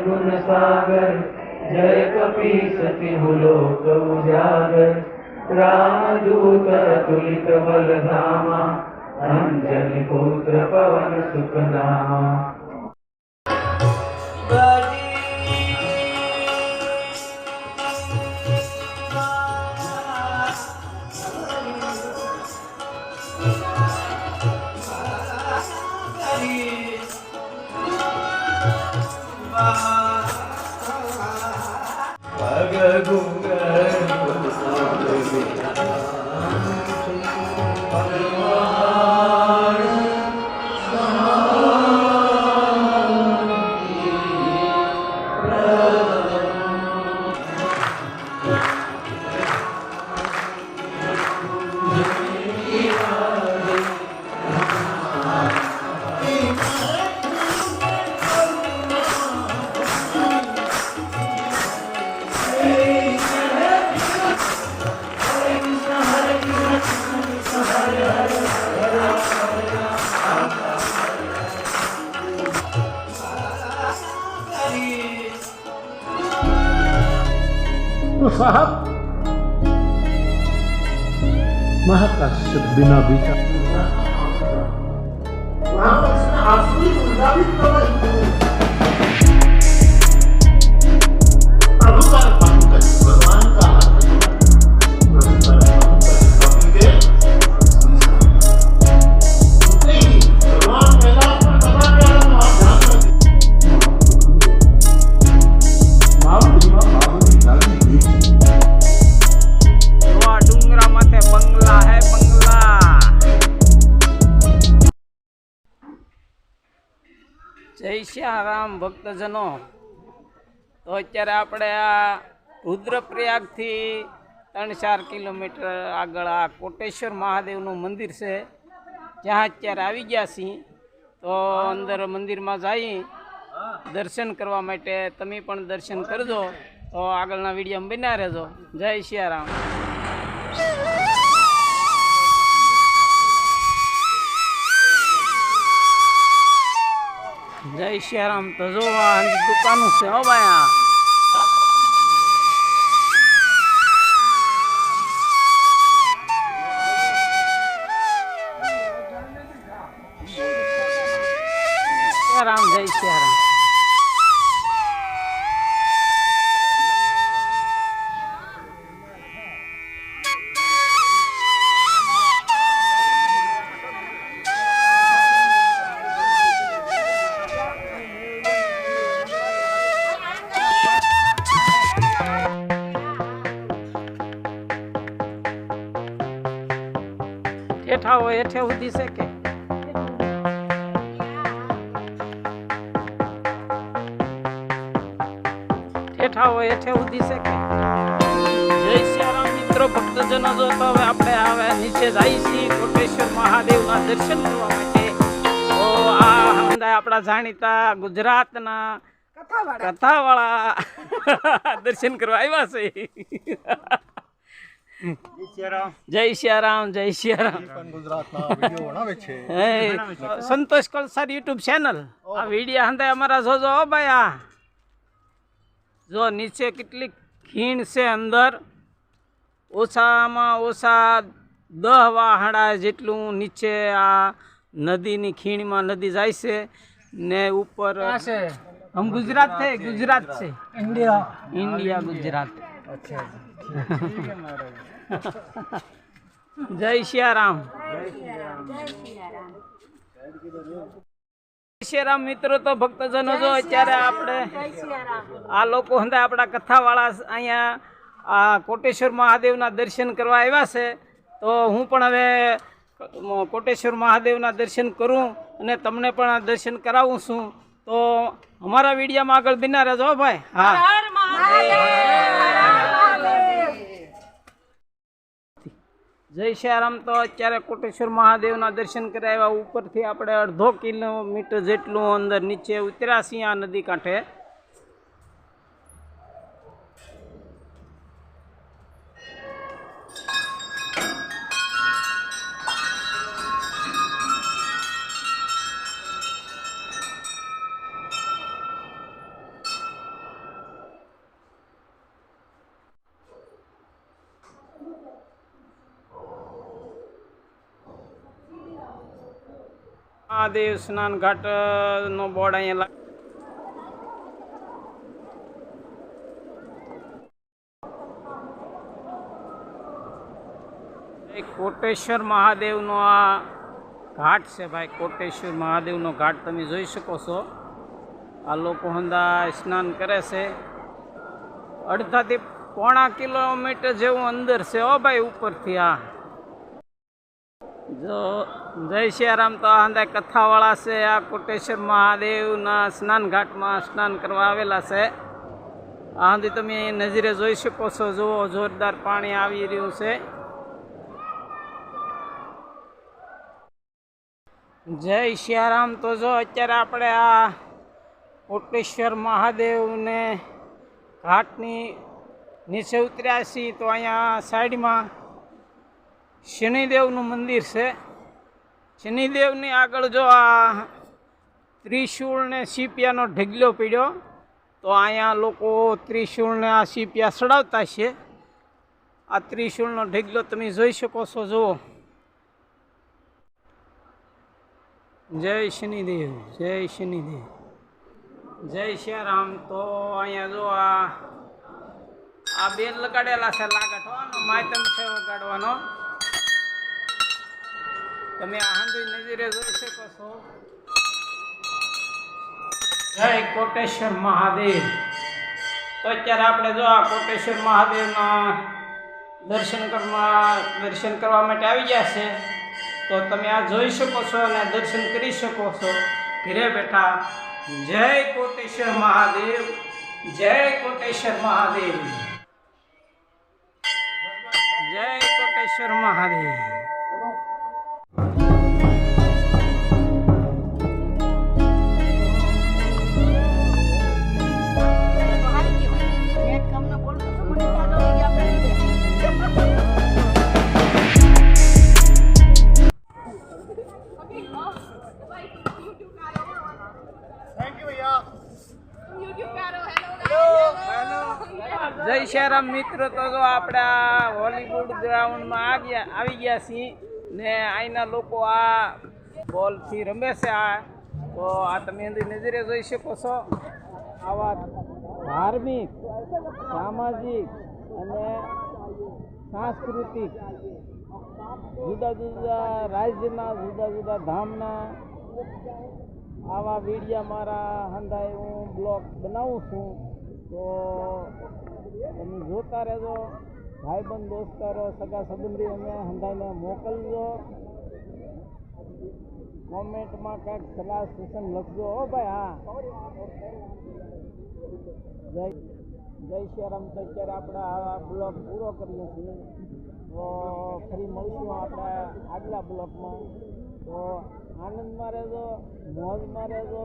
गुण सागर, जय कपीसति लोक उजागर। रामदूत अतुलित बल धामा, अंजनी पुत्र पवन सुत नामा। तो साहब महाकाश्यप बिना विचार प्रभु का भगवान का જય સિયારામ ભક્તજનો। તો અત્યારે આપણે આ રુદ્રપ્રયાગથી 3-4 કિલોમીટર આગળ આ કોટેશ્વર મહાદેવનું મંદિર છે, જ્યાં અત્યારે આવી ગયા છીએ। તો અંદર મંદિરમાં જઈ દર્શન કરવા માટે તમે પણ દર્શન કરજો। તો આગળના વિડીયોમાં બન્યા રહેજો। જય સિયારામ। जय सियाराम। तो जो दुकान से हो भाया सियाराम, जय सियाराम। हेठा हो हेठे उदी से के हेठा हो हेठे उदी से के। जय सियाराम मित्रों भक्तजनो। जो तो હવે આપણે હવે નીચે જઈ છીએ કોટેશ્વર મહાદેવના દર્શન કરવા માટે। તો આ હંદા આપણા જાણીતા ગુજરાતના કથાવાળા દર્શન કરવા આવ્યા છે। जय सियाराम, जय सियाराम। संतोष कलसार यूट्यूब चैनल आ वीडियो हंदे अमरा जोजो भाई। आ जो नीचे कितली खीण से अंदर ओछामां ओछा 10 वाहड़ा जेटलू नीचे आ नदी नी खीण में नदी जाय से ने ऊपर हम गुजरात थे, गुजरात से इंडिया गुजरात। अच्छा जय सियाराम। सियाराम मित्रों। तो भक्तजनों जो अत्यारे आपणे आ लोको हंदे आपड़ा कथावाळा अहींया आ कोटेश्वर महादेवना दर्शन करवा आव्या छे। तो हूँ पण हवे कोटेश्वर महादेवना दर्शन करूँ अने तमने पण दर्शन करावुं छुं। तो अमारा विडियोमां आगळ बन्या रहेजो भाई। हाँ, जय सियाराम। तो अत्यारे कोटेश्वर महादेवना दर्शन कराव्या। उपरथी आपणे 1.5 किलोमीटर जेटलुं अंदर नीचे उतर्या छीए आ नदी कांठे। મહાદેવ સ્નાન ઘાટ નો બોર્ડ અહીંયા કોટેશ્વર મહાદેવનો આ ઘાટ છે ભાઈ. કોટેશ્વર મહાદેવનો ઘાટ તમે જોઈ શકો છો. આ લોકો હંદા સ્નાન કરે છે. અડધાથી પોણા કિલોમીટર જેવું અંદર છે હો ભાઈ ઉપરથી. આ જો જય સિયારામ. તો આ હંદા કથાવાળા છે. આ કોટેશ્વર મહાદેવના સ્નાન ઘાટમાં સ્નાન કરવા આવેલા છે. આ હંદી તમે નજરે જોઈ શકો છો. જુઓ જોરદાર પાણી આવી રહ્યું છે. જય સિયારામ. તો જો અત્યારે આપણે આ કોટેશ્વર મહાદેવને ઘાટની નીચે ઉતર્યા છીએ. તો અહીંયા સાઈડમાં શનિદેવનું મંદિર છે. શનિદેવની આગળ જો આ ત્રિશૂળને સીપિયાનો ઢગલો પડ્યો. તો અહીંયા લોકો ત્રિશૂળને આ સીપિયા ચડાવતા છે. આ ત્રિશૂળનો ઢગલો તમે જોઈ શકો છો. જુઓ જય શનિદેવ, જય શનિદેવ, જય સિયારામ. તો અહીંયા જો આ બેલ લગાડેલા છે લાગટવાનો માયતમ છે વગાડવાનો. તમે આ હાંધી નજરે જોઈ શકો છો. જય કોટેશ્વર મહાદેવ. તો અત્યારે આપણે જો આ કોટેશ્વર મહાદેવના દર્શન કરવા માટે આવી ગયા છે. તો તમે આ જોઈ શકો છો અને દર્શન કરી શકો છો ઘરે બેઠા. જય કોટેશ્વર મહાદેવ, જય કોટેશ્વર મહાદેવ, જય કોટેશ્વર મહાદેવ. જય સિયારામ મિત્રો. તો જો આપણે આ હોલીવુડ ગ્રાઉન્ડમાં આવી ગયા છીએ ને અહીંના લોકો આ બોલથી રમે છે. તો આ તમે નજરે જોઈ શકો છો. આવા ધાર્મિક, સામાજિક અને સાંસ્કૃતિક જુદા જુદા રાજ્યના જુદા જુદા ધામના આવા વિડીયા મારા હંધાય હું બ્લોગ બનાવું છું. તો તમે જોતા રહેજો. ભાઈબંધ દોસ્તારો સગા સંબંધી અમે હંધાઈને મોકલજો. કોમેન્ટમાં કંઈક સલાહ સૂચન લખજો હો ભાઈ. હા જય સિયારામ. તો અત્યારે આપણે આ બ્લોગ પૂરો કરીએ છીએ. તો ફરી મળીશું આપણે આગલા બ્લોગમાં. તો આનંદમાં રહેજો, મોજમાં રહેજો.